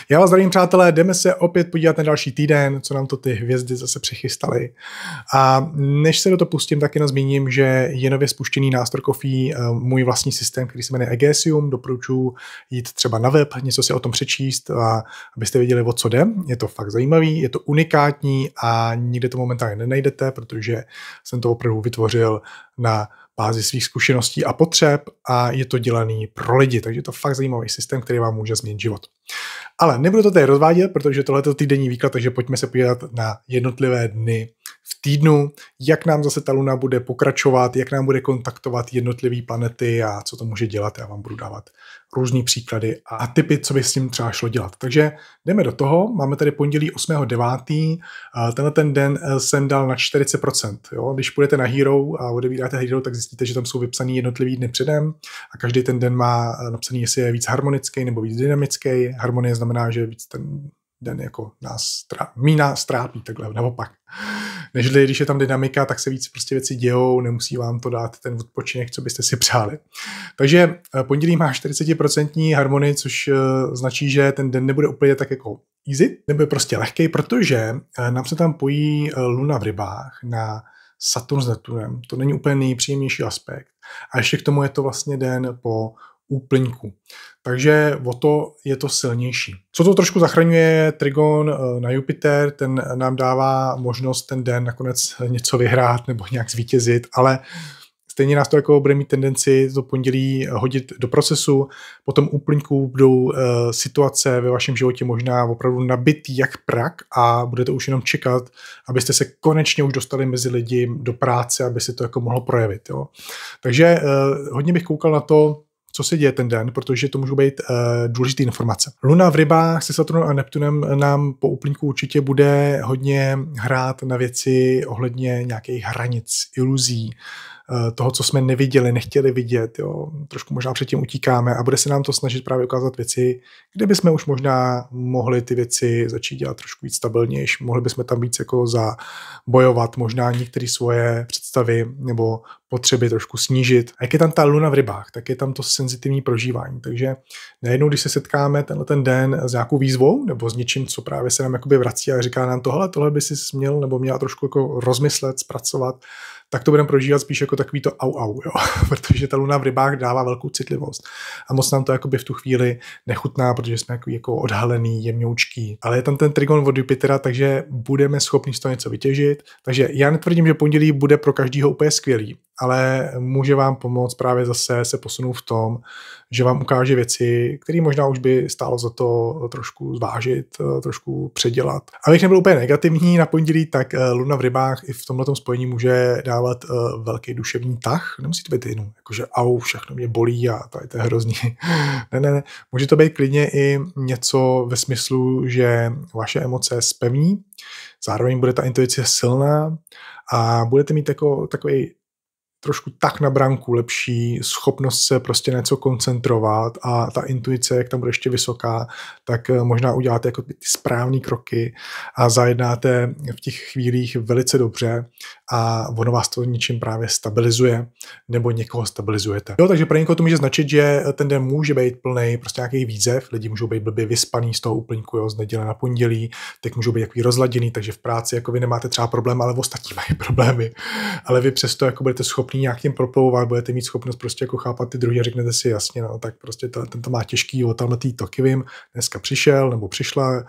Já vás zdravím, přátelé, jdeme se opět podívat na další týden, co nám to ty hvězdy zase přichystaly. A než se do toho pustím, tak jenom zmíním, že je nově spuštěný na Astor Coffee můj vlastní systém, který se jmenuje Egesium. Doporučuji jít třeba na web, něco si o tom přečíst, a abyste věděli, o co jde. Je to fakt zajímavý, je to unikátní a nikde to momentálně nenajdete, protože jsem to opravdu vytvořil na bázi svých zkušeností a potřeb a je to dělaný pro lidi, takže je to fakt zajímavý systém, který vám může změnit život. Ale nebudu to tady rozvádět, protože tohle je týdenní výklad, takže pojďme se podívat na jednotlivé dny v týdnu, jak nám zase ta luna bude pokračovat, jak nám bude kontaktovat jednotlivé planety a co to může dělat. Já vám budu dávat různý příklady a tipy, co by s tím třeba šlo dělat. Takže jdeme do toho. Máme tady pondělí 8.9. Tenhle ten den jsem dal na 40%. Jo? Když půjdete na Hero a odebíráte Hero, tak zjistíte, že tam jsou vypsaný jednotlivý dny předem a každý ten den má napsaný, jestli je víc harmonický nebo víc dynamický. Harmonie znamená, že víc ten den jako nás trápí, takhle naopak. Nežli, když je tam dynamika, tak se víc prostě věci dějou, nemusí vám to dát ten odpočinek, co byste si přáli. Takže pondělí má 40% harmonii, což značí, že ten den nebude úplně tak jako easy, nebude prostě lehkej, protože nám se tam pojí luna v rybách na Saturn s Neptunem. To není úplně nejpříjemnější aspekt. A ještě k tomu je to vlastně den po úplňku. Takže o to je to silnější. Co to trošku zachraňuje trigon na Jupiter, ten nám dává možnost ten den nakonec něco vyhrát nebo nějak zvítězit, ale stejně nás to jako bude mít tendenci to pondělí hodit do procesu. Po tom úplňku budou situace ve vašem životě možná opravdu nabitý jak prak a budete už jenom čekat, abyste se konečně už dostali mezi lidi do práce, aby se to jako mohlo projevit. Jo. Takže hodně bych koukal na to, co se děje ten den, protože to můžou být důležité informace. Luna v rybách se Saturnem a Neptunem nám po úplňku určitě bude hodně hrát na věci ohledně nějakých hranic, iluzí, toho, co jsme neviděli, nechtěli vidět, jo. Trošku možná předtím utíkáme a bude se nám to snažit právě ukázat věci, kde bychom už možná mohli ty věci začít dělat trošku víc stabilnější, mohli bychom tam víc jako zabojovat, možná některé svoje představy nebo potřeby trošku snížit. A jak je tam ta luna v rybách, tak je tam to senzitivní prožívání. Takže najednou, když se setkáme ten den s nějakou výzvou nebo s něčím, co právě se nám jakoby vrací a říká nám tohle by si měl nebo měla trošku jako rozmyslet, zpracovat, tak to budeme prožívat spíš jako takový to au, jo. Protože ta luna v rybách dává velkou citlivost. A moc nám to jakoby v tu chvíli nechutná, protože jsme jako odhalený, jemňoučký. Ale je tam ten trigon od Jupitera, takže budeme schopni z toho něco vytěžit. Takže já netvrdím, že pondělí bude pro každýho úplně skvělý, ale může vám pomoct právě zase se posunout v tom, že vám ukáže věci, které možná už by stálo za to trošku zvážit, trošku předělat. Abych nebyl úplně negativní na pondělí, tak luna v rybách i v tomhletom spojení může dávat velký duševní tah. Nemusí to být jenom jakože všechno mě bolí a to je hrozný. Ne. Může to být klidně i něco ve smyslu, že vaše emoce zpevní, zároveň bude ta intuice silná a budete mít jako takový trošku tak na branku, lepší schopnost se prostě na něco koncentrovat a ta intuice, jak tam bude ještě vysoká, tak možná uděláte jako ty správné kroky a zajednáte v těch chvílích velice dobře a ono vás to ničím právě stabilizuje nebo někoho stabilizujete. Jo, takže pro někoho to může značit, že ten den může být plný prostě nějaký výzev, lidi můžou být blbě vyspaný z toho úplňku, jo, z neděle na pondělí, tak můžou být takový rozladěný, takže v práci jako vy nemáte třeba problém, ale ostatní mají problémy. Ale vy přesto jako budete schopni nějak tím proplouvat, budete mít schopnost prostě jako chápat ty druhé a řeknete si jasně, no, tak prostě ten to má těžký, o tamhle toky vím, dneska přišel nebo přišla,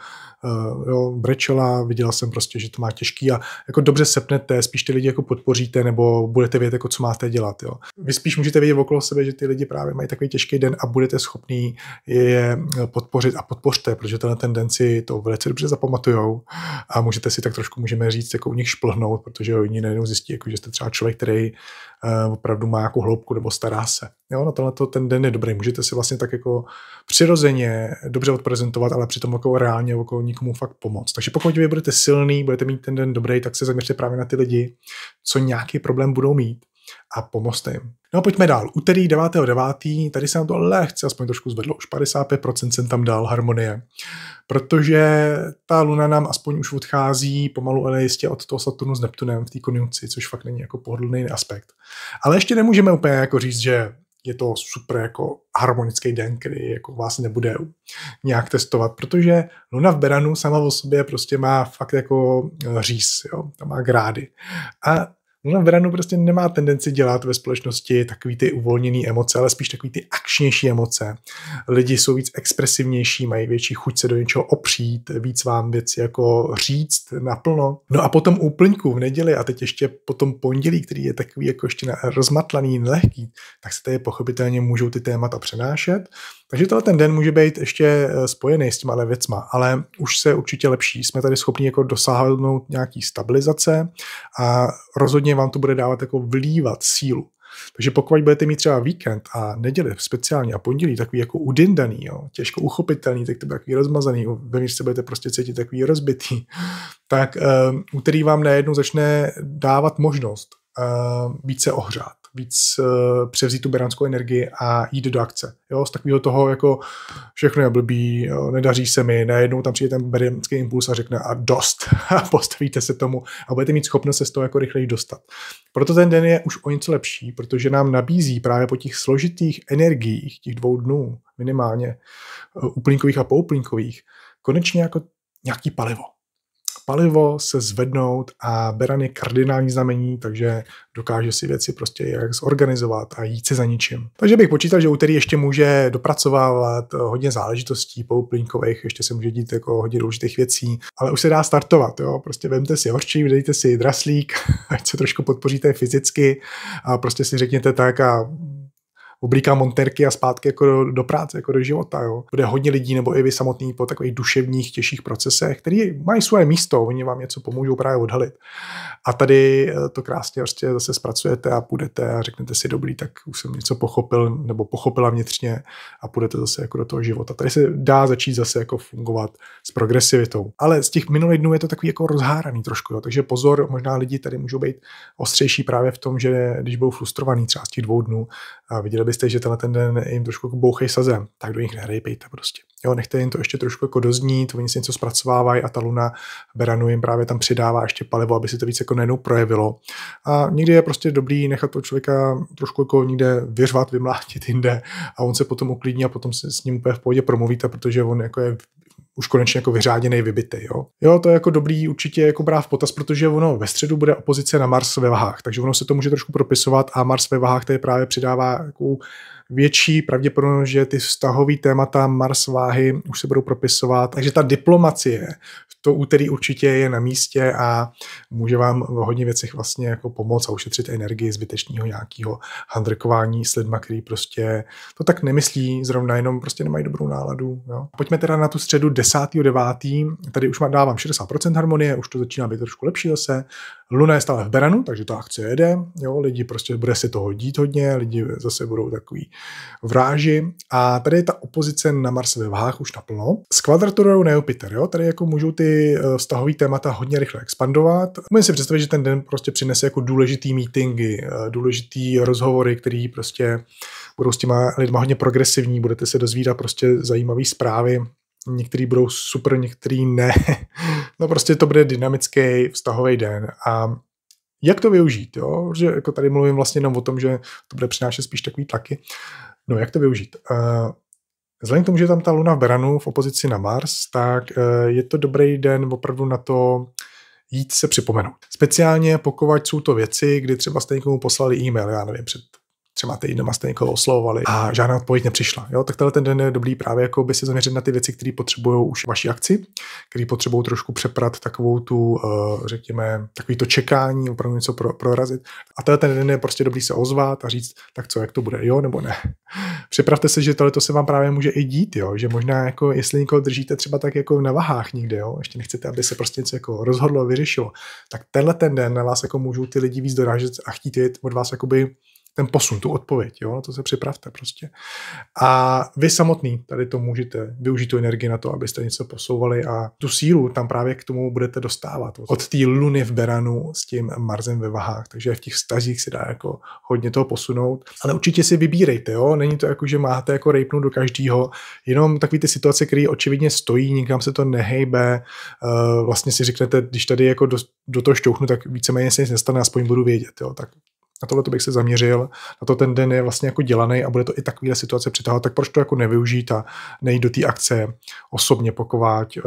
jo, brečela, viděla jsem prostě, že to má těžký a jako dobře sepnete, spíš ty lidi jako podpoříte nebo budete vědět, jako co máte dělat, jo. Vy spíš můžete vědět okolo sebe, že ty lidi právě mají takový těžký den a budete schopní je podpořit a podpořte, protože ten den si to velice dobře zapamatujou a můžete si tak trošku, můžeme říct, jako u nich šplhnout, protože oni najednou zjistí, jako, že jste třeba člověk, který opravdu má nějakou hloubku nebo stará se. Jo, na tohle ten den je dobrý. Můžete si vlastně tak jako přirozeně dobře odprezentovat, ale přitom jako reálně jako nikomu fakt pomoct. Takže pokud vy budete silný, budete mít ten den dobrý, tak se zaměřte právě na ty lidi, co nějaký problém budou mít a pomozte jim. No a pojďme dál. Úterý 9.9. tady se nám to lehce aspoň trošku zvedlo. Už 55% jsem tam dal harmonie. Protože ta luna nám aspoň už odchází pomalu, ale jistě od toho Saturnu s Neptunem v té konjunkci, což fakt není jako pohodlný aspekt. Ale ještě nemůžeme úplně jako říct, že je to super jako harmonický den, který jako vás nebude nějak testovat, protože Luna v Beranu sama o sobě prostě má fakt jako říz, jo, tam má grády. A Luna v Beranu prostě nemá tendenci dělat ve společnosti takový ty uvolněný emoce, ale spíš takový ty akčnější emoce. Lidi jsou víc expresivnější, mají větší chuť se do něčeho opřít, víc vám věci jako říct naplno. No a potom úplňku v neděli a teď ještě potom pondělí, který je takový jako ještě rozmatlaný, nelehký, tak se tady pochopitelně můžou ty témata přenášet. Takže tenhle ten den může být ještě spojený s těma věcma, ale už se určitě lepší. Jsme tady schopni jako dosáhnout nějaký stabilizace a rozhodně vám to bude dávat jako vlívat sílu. Takže pokud budete mít třeba víkend a neděli speciálně a pondělí takový jako udindaný, jo, těžko uchopitelný, tak to bude takový rozmazaný, vevnitř se budete prostě cítit takový rozbitý, tak úterý vám najednou začne dávat možnost víc se ohřát, víc převzít tu beranskou energii a jít do akce. Jo, z takového toho jako všechno je blbý, jo, nedaří se mi, najednou tam přijde ten beranský impuls a řekne a dost a postavíte se tomu a budete mít schopnost se z toho jako rychleji dostat. Proto ten den je už o něco lepší, protože nám nabízí právě po těch složitých energiích, těch 2 dnů minimálně, úplňkových a poúplňkových, konečně jako nějaký palivo. Palivo se zvednout a beran je kardinální znamení, takže dokáže si věci prostě jak zorganizovat a jít se za ničím. Takže bych počítal, že úterý ještě může dopracovávat hodně záležitostí poúplňkových, ještě se může dít jako hodně důležitých věcí, ale už se dá startovat, jo, prostě vemte si hořčík, dejte si draslík, ať se trošku podpoříte fyzicky a prostě si řekněte tak a oblíkám montérky a zpátky jako do práce, jako do života. Jo. Bude hodně lidí, nebo i vy samotný po takových duševních, těžších procesech, které mají svoje místo, oni vám něco pomůžou právě odhalit. A tady to krásně prostě zase zpracujete a půjdete a řeknete si dobrý, tak už jsem něco pochopil nebo pochopila vnitřně a půjdete zase jako do toho života. Tady se dá začít zase jako fungovat s progresivitou. Ale z těch minulých dnů je to takový jako rozháraný trošku, jo. Takže pozor, možná lidi tady můžou být ostřejší právě v tom, že když budou frustrovaný třeba z těch 2 dnů a viděli byste, že ten den jim trošku jako bouchej sazem, tak do nich nerejpejte prostě. Jo, nechte jim to ještě trošku jako doznít, oni si něco zpracovávají a ta Luna Beranu jim právě tam přidává ještě palivo, aby si to víc jako najednou projevilo. A někdy je prostě dobrý nechat toho člověka trošku jako někde vyřvat, vymlátit jinde a on se potom uklidní a potom se s ním úplně v pohodě promluvíte, protože on jako je už konečně jako vyřáděnej, vybitej, jo. Jo, to je jako dobrý určitě jako brát v potaz, protože ono ve středu bude opozice na Mars ve vahách, takže ono se to může trošku propisovat a Mars ve vahách tady právě přidává jako větší pravděpodobnost, že ty vztahové témata Mars váhy už se budou propisovat, takže ta diplomacie to úterý určitě je na místě a může vám v hodně věcech vlastně jako pomoct a ušetřit energii zbytečného nějakého handrkování s lidma, který prostě to tak nemyslí, zrovna jenom prostě nemají dobrou náladu. Jo. Pojďme teda na tu středu 10.9. Tady už dávám 60% harmonie, už to začíná být trošku lepší zase. Luna je stále v Beranu, takže ta akce jede, jo, lidi prostě bude se toho dít hodně, lidi zase budou takový vráži a tady je ta opozice na Mars ve vahách už naplno. S kvadraturou na Jupiter, jo, tady jako můžou ty vztahové témata hodně rychle expandovat. Můžeme si představit, že ten den prostě přinese jako důležitý meetingy, důležitý rozhovory, který prostě budou s těma lidma hodně progresivní, budete se dozvídat prostě zajímavé zprávy. Některý budou super, některý ne. No prostě to bude dynamický vztahový den. A jak to využít? Jo? Protože jako tady mluvím vlastně jenom o tom, že to bude přinášet spíš takový tlaky. No jak to využít? Vzhledem k tomu, že je tam ta Luna v Beranu v opozici na Mars, tak je to dobrý den opravdu na to jít se připomenout. Speciálně pokud jsou to věci, kdy třeba jste někomu poslali e-mail, já nevím, před 3 týdnama jste někoho oslovovali a žádná odpověď nepřišla. Jo? Tak tenhle ten den je dobrý právě jako by se zaměřit na ty věci, které potřebují už vaši akci, které potřebují trošku přeprat takovou tu, řekněme, takový to čekání, opravdu něco prorazit. A tenhle ten den je prostě dobrý se ozvat a říct, tak co, jak to bude, jo nebo ne. Připravte se, že tohleto se vám právě může i dít, jo? Že možná jako, jestli někoho držíte třeba tak jako na vahách někde, jo? Ještě nechcete, aby se prostě něco jako rozhodlo, vyřešilo, tak tenhle ten den na vás jako můžou ty lidi víc dorážet a chtít od vás jakoby ten posun, tu odpověď, jo, na to se připravte prostě. A vy samotný tady to můžete využít tu energii na to, abyste něco posouvali a tu sílu tam právě k tomu budete dostávat. Od té Luny v Beranu s tím Marsem ve vahách, takže v těch vztazích se dá jako hodně toho posunout. Ale určitě si vybírejte, jo, není to jako, že máte jako rejpnout do každého, jenom takový ty situace, které očividně stojí, nikam se to nehejbe, vlastně si řeknete, když tady jako do toho šťouchnu, tak víceméně se nic nestane, aspoň budu vědět, jo, tak na tohle bych se zaměřil, na to ten den je vlastně jako dělaný a bude to i takovýhle situace přitahovat, tak proč to jako nevyužít a nejít do té akce osobně, pokud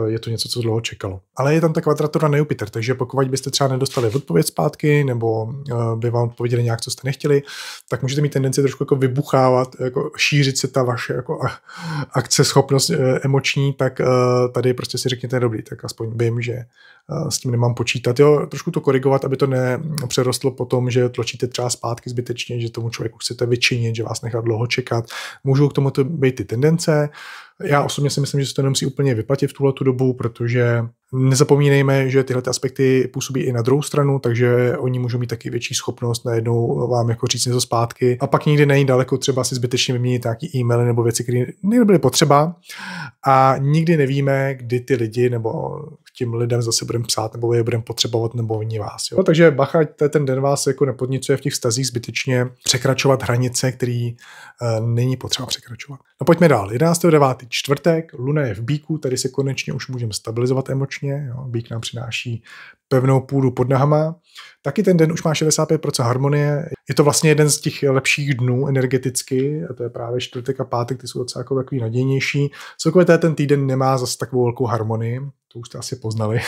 je to něco, co dlouho čekalo. Ale je tam ta kvadratura na Jupiter, takže pokud byste třeba nedostali odpověď zpátky, nebo by vám odpověděli nějak, co jste nechtěli, tak můžete mít tendenci trošku jako vybuchávat, jako šířit se ta vaše jako akceschopnost emoční, tak tady prostě si řekněte dobrý, tak aspoň vím, že s tím nemám počítat. Jo, trošku to korigovat, aby to nepřerostlo potom, že tlačíte třeba zpátky zbytečně, že tomu člověku chcete vyčinit, že vás nechá dlouho čekat. Můžou k tomu být ty tendence. Já osobně si myslím, že se to nemusí úplně vyplatit v tuhletu dobu, protože nezapomínejme, že tyhle aspekty působí i na druhou stranu, takže oni můžou mít taky větší schopnost najednou vám jako říct něco zpátky a pak nikdy není daleko třeba si zbytečně vyměnit nějaký e-maily nebo věci, které nebyly potřeba a nikdy nevíme, kdy ty lidi nebo tím lidem zase budeme psát nebo je budeme potřebovat nebo oni vás. Jo? Takže bacha, ten den vás jako nepodnicuje v těch vztazích zbytečně překračovat hranice, který není potřeba překračovat. No pojďme dál. 11.9. čtvrtek, Luna je v Býku, tady se konečně už můžeme stabilizovat emočně. Jo? Býk nám přináší pevnou půdu pod nohama. Taky ten den už má 65% harmonie. Je to vlastně jeden z těch lepších dnů energeticky, a to je právě čtvrtek a pátek, ty jsou docela jako takový nadějnější. Celkově ten týden nemá zase takovou velkou harmonii, to už jste asi poznali.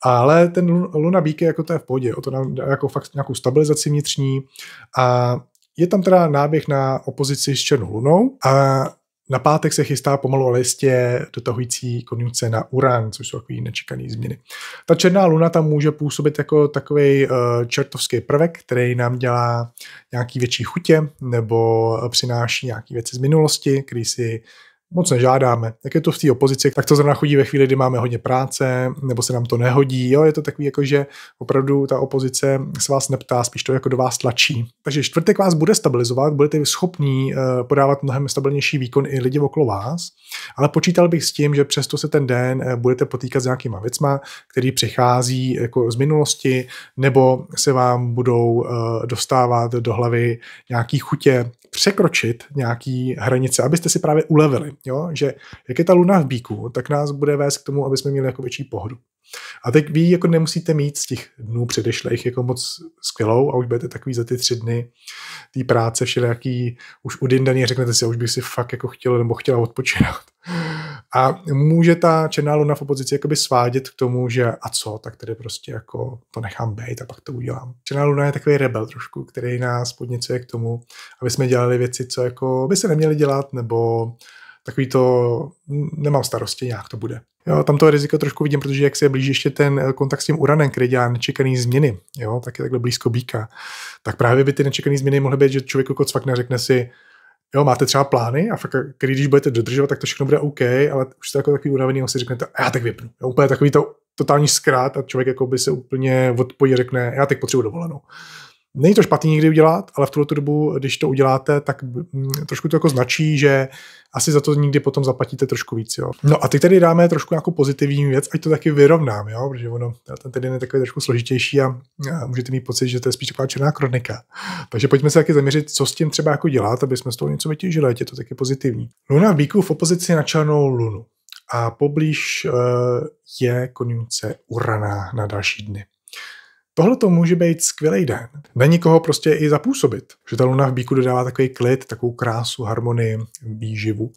Ale ten Luna Býk je jako to je v pohodě, to nám dá jako fakt nějakou stabilizaci vnitřní a je tam teda náběh na opozici s černou lunou a na pátek se chystá pomalu ale jistě dotahující konjunkce na Uran, což jsou takový nečekaný změny. Ta černá luna tam může působit jako takový čertovský prvek, který nám dělá nějaký větší chutě nebo přináší nějaké věci z minulosti, který si moc nežádáme. Jak je to v té opozici, tak to zrovna chodí ve chvíli, kdy máme hodně práce, nebo se nám to nehodí. Jo, je to takový, jako že opravdu ta opozice se vás neptá, spíš to jako do vás tlačí. Takže čtvrtek vás bude stabilizovat, budete schopní podávat mnohem stabilnější výkon i lidi okolo vás, ale počítal bych s tím, že přesto se ten den budete potýkat s nějakýma věcma, který přichází jako z minulosti, nebo se vám budou dostávat do hlavy nějaký chutě překročit nějaký hranice, abyste si právě ulevili. Jo? Že jak je ta luna v Býku, tak nás bude vést k tomu, aby jsme měli jako větší pohodu. A teď vy jako nemusíte mít z těch dnů předešlých jako moc skvělou a už budete takový za ty 3 dny té práce všelijaký už udindaný, řeknete si, už bych si fakt jako chtěl nebo chtěla odpočinout. A může ta černá luna v opozici jakoby svádět k tomu, že a co, tak tedy prostě jako to nechám bejt a pak to udělám. Černá luna je takový rebel trošku, který nás podněcuje k tomu, aby jsme dělali věci, co jako by se neměli dělat, nebo takový to nemám starosti, nějak to bude. Jo, tam to riziko trošku vidím, protože jak se blíží ještě ten kontakt s tím Uranem, který dělá nečekaný změny, jo, tak je takhle blízko Býka, tak právě by ty nečekané změny mohly být, že člověk jako cvakne, řekne si, jo, máte třeba plány a fakt, když budete dodržovat, tak to všechno bude OK, ale už jste jako takový unavený, si řeknete, já tak vypnu. Jo, úplně takový to totální zkrát a člověk jako by se úplně odpojí, řekne, já teď potřebuji dovolenou. Není to špatný někdy udělat, ale v tuto dobu, když to uděláte, tak trošku to jako značí, že asi za to nikdy potom zaplatíte trošku víc. Jo. No a teď tady dáme trošku nějakou pozitivní věc, ať to taky vyrovnám, jo, protože ono, ten týden je takový trošku složitější a můžete mít pocit, že to je spíš taková černá kronika. Takže pojďme se taky zaměřit, co s tím třeba jako dělat, aby jsme z toho něco vytěžili, ať je to taky pozitivní. Luna v Býku v opozici na černou lunu a poblíž je konjunkce Urana na další dny. Tohle to může být skvělý den. Na někoho prostě i zapůsobit. Že ta luna v Býku dodává takový klid, takovou krásu, harmonii, výživu.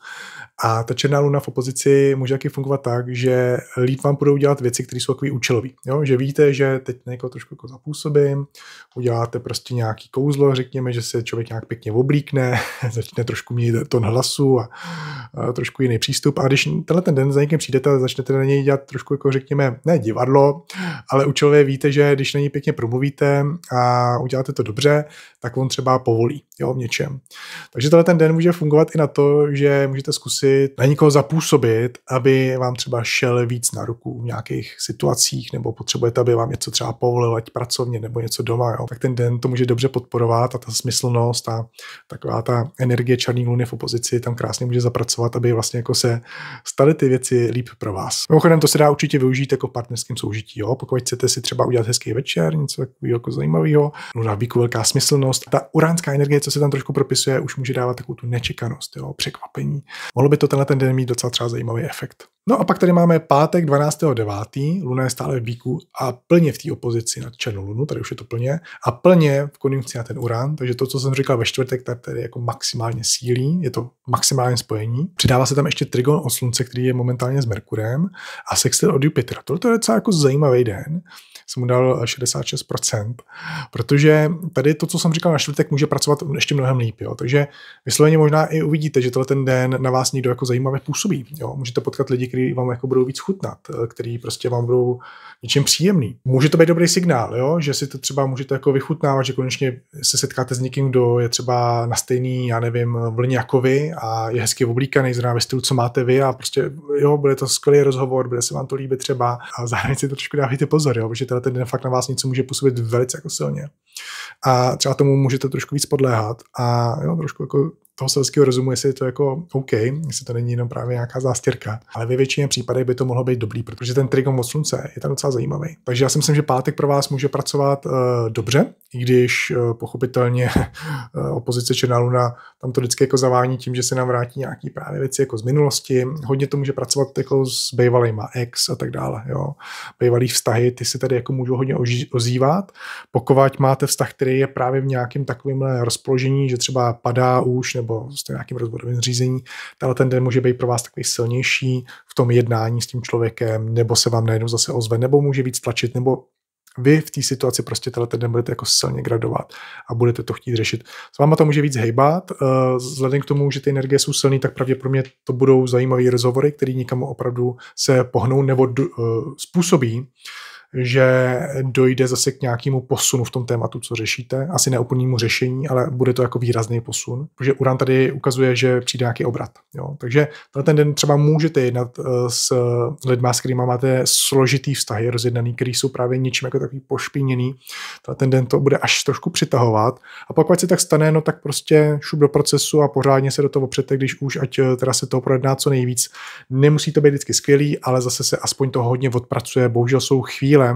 A ta černá luna v opozici může taky fungovat tak, že líp vám budou dělat věci, které jsou takový účelový. Jo? Že víte, že teď někoho trošku jako zapůsobím, uděláte prostě nějaký kouzlo, řekněme, že se člověk nějak pěkně oblíkne, začne trošku mít tón hlasu a trošku jiný přístup. A když tenhle ten den za někým přijdete a začnete na něj dělat trošku jako řekněme, ne divadlo, ale účelově víte, že když na něj pěkně promluvíte a uděláte to dobře, tak on třeba povolí, jo, v něčem. Takže tenhle ten den může fungovat i na to, že můžete zkusit na někoho zapůsobit, aby vám třeba šel víc na ruku v nějakých situacích, nebo potřebujete, aby vám něco třeba povolil, ať pracovně, nebo něco doma, jo. Tak ten den to může dobře podporovat a ta smyslnost a taková ta energie černé luny v opozici tam krásně může zapracovat, aby vlastně jako se staly ty věci líp pro vás. Mimochodem to se dá určitě využít jako v partnerském soužití, jo. Pokud chcete si třeba udělat hezký večer, něco takového jako zajímavého, luna v Býku velká smyslnost. Ta uránská energie, co se tam trošku propisuje, už může dávat takovou tu nečekanost, jo, překvapení. Mohlo by to tenhle ten den mít docela třeba zajímavý efekt. No a pak tady máme pátek 12.9. Luna je stále v Býku a plně v té opozici na černou lunu, tady už je to plně, a plně v konjunkci na ten Uran, takže to, co jsem říkal ve čtvrtek, tak tady jako maximálně sílí, je to maximálně spojení. Přidává se tam ještě trigon od Slunce, který je momentálně s Merkurem, a sextil od Jupitera. To je docela jako zajímavý den. Jsem mu dal 66%, protože tady to, co jsem říkal na čtvrtek, může pracovat ještě mnohem líp. Jo. Takže vysloveně možná i uvidíte, že ten den na vás někdo jako zajímavě působí. Jo. Můžete potkat lidi, kteří vám jako budou víc chutnat, kteří prostě vám budou něčím příjemný. Může to být dobrý signál, jo, že si to třeba můžete jako vychutnávat, že konečně se setkáte s někým, kdo je třeba na stejný, já nevím, vlně jako vy a je hezky oblíkaný, zrovna ve stylu, co máte vy, a prostě jo, bude to skvělý rozhovor, bude se vám to líbit třeba, a zároveň si to trošku dávajte pozor, jo, protože ten den fakt na vás něco může působit velice jako silně. A třeba tomu můžete trošku víc podléhat a jo, trošku jako toho selského rozumu, jestli je to jako OK, jestli to není jenom právě nějaká zástěrka. Ale ve většině případech by to mohlo být dobrý, protože ten trigon od Slunce je tam docela zajímavý. Takže já si myslím, že pátek pro vás může pracovat dobře, i když pochopitelně opozice černá luna tam to vždycky jako zavání tím, že se nám vrátí nějaký právě věci jako z minulosti. Hodně to může pracovat jako s bývalýma ex a tak dále. Jo. Bývalý vztahy, ty se tady jako můžou hodně ozývat. Pokud máte vztah, který je právě v nějakém takovémhle rozpoložení, že třeba padá už nebo jste v nějakým rozvodovém řízení, ale ten den může být pro vás takový silnější v tom jednání s tím člověkem, nebo se vám najednou zase ozve, nebo může víc tlačit, nebo vy v té situaci prostě ten den budete jako silně gradovat a budete to chtít řešit. S váma to může víc hejbat, vzhledem k tomu, že ty energie jsou silné, tak pravděpodobně to budou zajímavé rozhovory, které nikam opravdu se pohnou nebo způsobí, že dojde zase k nějakému posunu v tom tématu, co řešíte. Asi ne úplnému řešení, ale bude to jako výrazný posun, protože Uran tady ukazuje, že přijde nějaký obrat. Jo. Takže ten den třeba můžete jednat s lidma, s kterými máte složitý vztahy, rozjednaný, který jsou právě něčím jako takový pošpíněný. Ten den to bude až trošku přitahovat. A pokud se tak stane, no tak prostě šup do procesu a pořádně se do toho opřete, když už, ať teda se toho projedná co nejvíc. Nemusí to být vždycky skvělý, ale zase se aspoň to hodně odpracuje. Bohužel jsou chvíle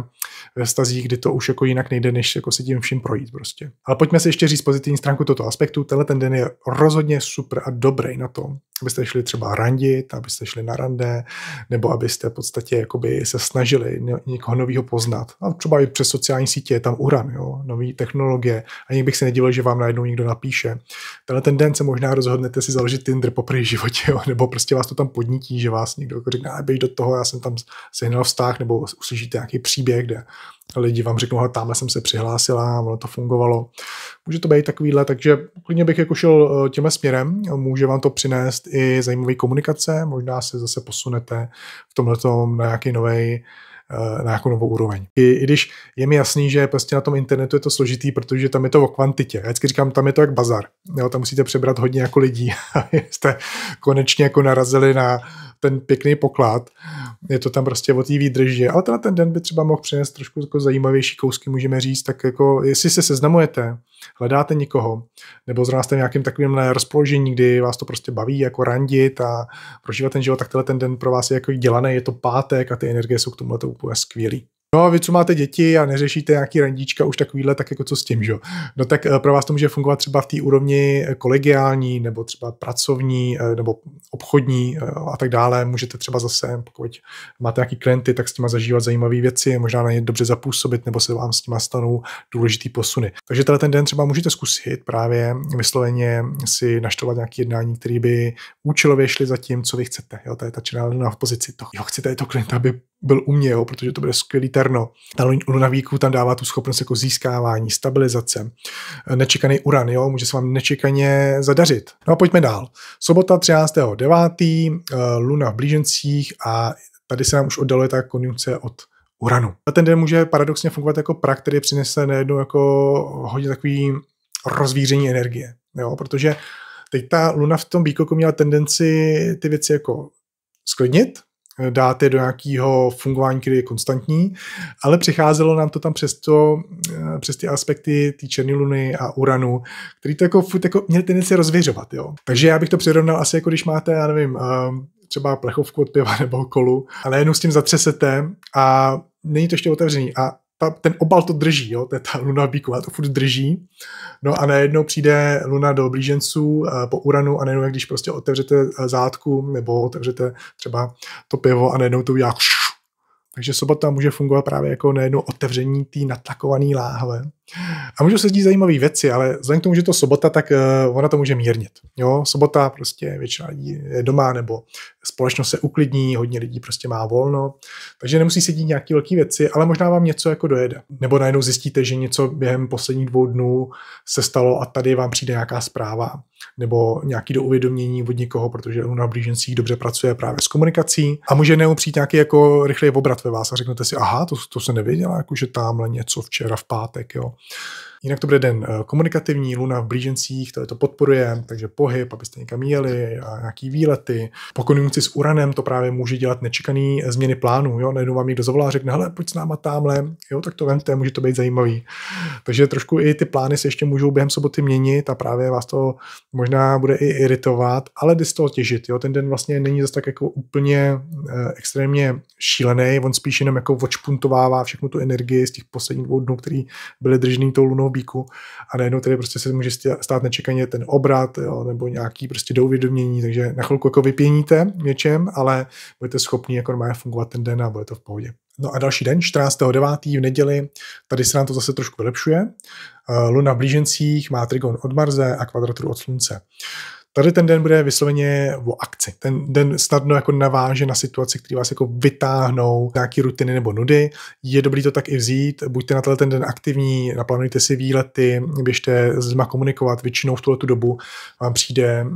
ve vztazích, kdy to už jako jinak nejde, než jako si tím vším projít prostě. Ale pojďme si ještě říct pozitivní stránku tohoto aspektu. Tenhle ten den je rozhodně super a dobrý na to, abyste šli třeba randit, abyste šli na rande, nebo abyste v podstatě jakoby se snažili někoho nového poznat. A třeba i přes sociální sítě je tam Uran, jo, nový technologie. Ani bych se nedivil, že vám najednou někdo napíše. Tenhle ten den se možná rozhodnete si založit Tinder po první životě, jo, nebo prostě vás to tam podnítí, že vás někdo jako řekne, běž do toho, já jsem tam sehnal vztah, nebo uslyšíte nějaký příběh, kde lidi vám řeknou, tamhle jsem se přihlásila a ono to fungovalo. Může to být takovýhle, takže klidně bych jako šel tímhle směrem. Může vám to přinést i zajímavé komunikace, možná se zase posunete v tomhletom na nějaký novej, na nějakou novou úroveň. I když je mi jasný, že prostě na tom internetu je to složitý, protože tam je to o kvantitě. Já vždycky říkám, tam je to jak bazar. Jo, tam musíte přebrat hodně jako lidí, abyste konečně jako narazili na ten pěkný poklad. Je to tam prostě o té výdrži, ale ten den by třeba mohl přinést trošku jako zajímavější kousky, můžeme říct, tak jako jestli se seznamujete, hledáte někoho, nebo zrovna jste v nějakém takovém rozpoložení, kdy vás to prostě baví jako randit a prožívat ten život, tak ten den pro vás je jako dělaný, je to pátek a ty energie jsou k tomuhle to úplně skvělý. No a vy, co máte děti a neřešíte nějaký randíčka už takovýhle, tak jako co s tím, že? No tak pro vás to může fungovat třeba v té úrovni kolegiální, nebo třeba pracovní, nebo obchodní a tak dále. Můžete třeba zase, pokud máte nějaký klienty, tak s těma zažívat zajímavé věci, možná na ně dobře zapůsobit, nebo se vám s těma stanou důležitý posuny. Takže ten den třeba můžete zkusit právě vysloveně si naštovat nějaké jednání, které by účelově šly za tím, co vy chcete. Jo, to je ta černá luna v pozici toho. Jo, chcete to klienta, aby byl u mě, jo, protože to bude skvělý terno. Ta luna v Víku tam dává tu schopnost jako získávání, stabilizace, nečekaný Uran, jo, může se vám nečekaně zadařit. No a pojďme dál. Sobota 13.9. Luna v blížencích a tady se nám už oddaluje ta konjunkce od Uranu. A ten den může paradoxně fungovat jako prak, který přinese najednou jako hodně takový rozvíření energie, jo, protože teď ta Luna v tom Víku měla tendenci ty věci jako sklidnit, dát je do nějakého fungování, který je konstantní, ale přicházelo nám to tam přes ty aspekty té černé luny a Uranu, který to jako furt jako měl tendenci rozvěřovat, jo. Takže já bych to přirovnal asi jako když máte, já nevím, třeba plechovku od piva nebo kolu a najednou s tím zatřesete a není to ještě otevřený a ten obal to drží, jo, to je ta luna v bíku, a to furt drží. No a najednou přijde luna do blíženců po Uranu a najednou, když prostě otevřete zátku nebo otevřete třeba to pivo a najednou to udělá. Takže sobota může fungovat právě jako najednou otevření té natlakované láhve. A můžou se dít zajímavé věci, ale vzhledem k tomu, že to sobota, tak ona to může mírnit. Jo, sobota prostě většina lidí je doma, nebo společnost se uklidní, hodně lidí prostě má volno, takže nemusí se dít nějaké velké věci, ale možná vám něco jako dojede. Nebo najednou zjistíte, že něco během posledních 2 dnů se stalo a tady vám přijde nějaká zpráva nebo nějaký do uvědomění od někoho, protože luna v blížencích dobře pracuje právě s komunikací a může najednou přijít nějaký jako rychlý obrat ve vás a řeknete si, aha, to se nevěděla, jakože tamhle něco včera v pátek, jo. Jinak to bude den komunikativní, luna v blížencích, to podporuje, takže pohyb, abyste někam jeli a nějaký výlety. Po konjunkci s Uranem to právě může dělat nečekaný změny plánů, jo, najednou vám někdo zavolá a řekne, hele, pojď s náma tamhle, jo, tak to vemte, může to být zajímavý. Takže trošku i ty plány se ještě můžou během soboty měnit a právě vás to možná bude i iritovat, ale jde z toho těžit, jo, ten den vlastně není zase tak jako úplně extrémně šílený, on spíš jenom jako odšpuntovává všechnu tu energii z těch posledních 2 dnů, který byly držený tou lunou bíku a najednou tedy prostě se může stát nečekaně ten obrat, jo, nebo nějaký prostě douvědomění, takže na chvilku jako vypěníte něčem, ale budete schopni jako normálně fungovat ten den a bude to v pohodě. No a další den, 14.9. v neděli, tady se nám to zase trošku vylepšuje. Luna v blížencích má trigon od Marse a kvadraturu od Slunce. Tady ten den bude vysloveně o akci. Ten den snadno jako naváže na situaci, které vás jako vytáhnou, nějaký rutiny nebo nudy. Je dobrý to tak i vzít. Buďte na ten den aktivní, naplánujte si výlety, běžte s lidma komunikovat. Většinou v tuhletu dobu vám přijde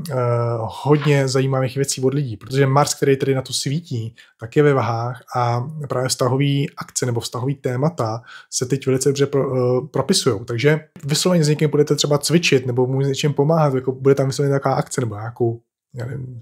hodně zajímavých věcí od lidí, protože Mars, který tady na to svítí, tak je ve vahách a právě vztahový akce nebo vztahový témata se teď velice dobře propisují. Takže vysloveně s někým budete třeba cvičit nebo mu s něčím pomáhat, jako bude tam vysloveně taková akce nebo nějakou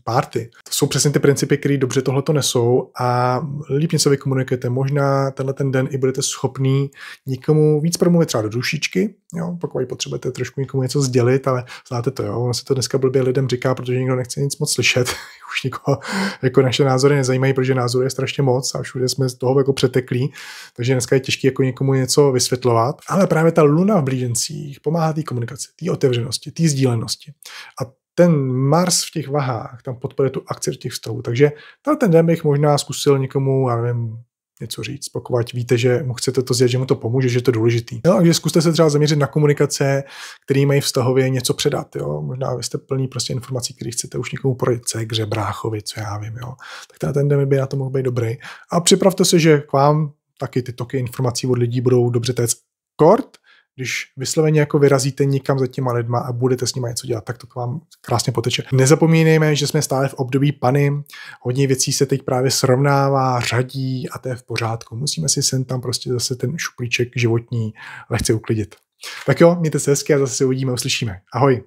party. To jsou přesně ty principy, které dobře tohleto nesou a líp něco vykomunikujete. Možná tenhle ten den i budete schopný někomu víc promluvit třeba do dušičky, jo, pokud potřebujete trošku někomu něco sdělit, ale znáte to, jo, ono se to dneska blbě lidem říká, protože nikdo nechce nic moc slyšet. Už nikoho jako naše názory nezajímají, protože názorů je strašně moc a všude jsme z toho jako přeteklí, takže dneska je těžké jako někomu něco vysvětlovat, ale právě ta luna v blížencích pomáhá té komunikaci, té otevřenosti, té sdílenosti. A ten Mars v těch vahách tam podporuje tu akci do těch vztahů, takže ten den bych možná zkusil někomu, já nevím, něco říct, pokud víte, že mu chcete to sdělit, že mu to pomůže, že je to důležitý. No, takže zkuste se třeba zaměřit na komunikace, které mají vztahově něco předat. Jo? Možná vy jste plný prostě informací, které chcete už někomu poradit, k bráchovi, co já vím. Jo? Tak ten den by na to mohl být dobrý. A připravte se, že k vám taky ty toky informací od lidí budou dobře téct kort, když vysloveně jako vyrazíte někam za těma lidma a budete s nimi něco dělat, tak to k vám krásně poteče. Nezapomínejme, že jsme stále v období Pany, hodně věcí se teď právě srovnává, řadí a to je v pořádku. Musíme si sem tam prostě zase ten šuplíček životní lehce uklidit. Tak jo, mějte se hezky a zase se uvidíme, uslyšíme. Ahoj.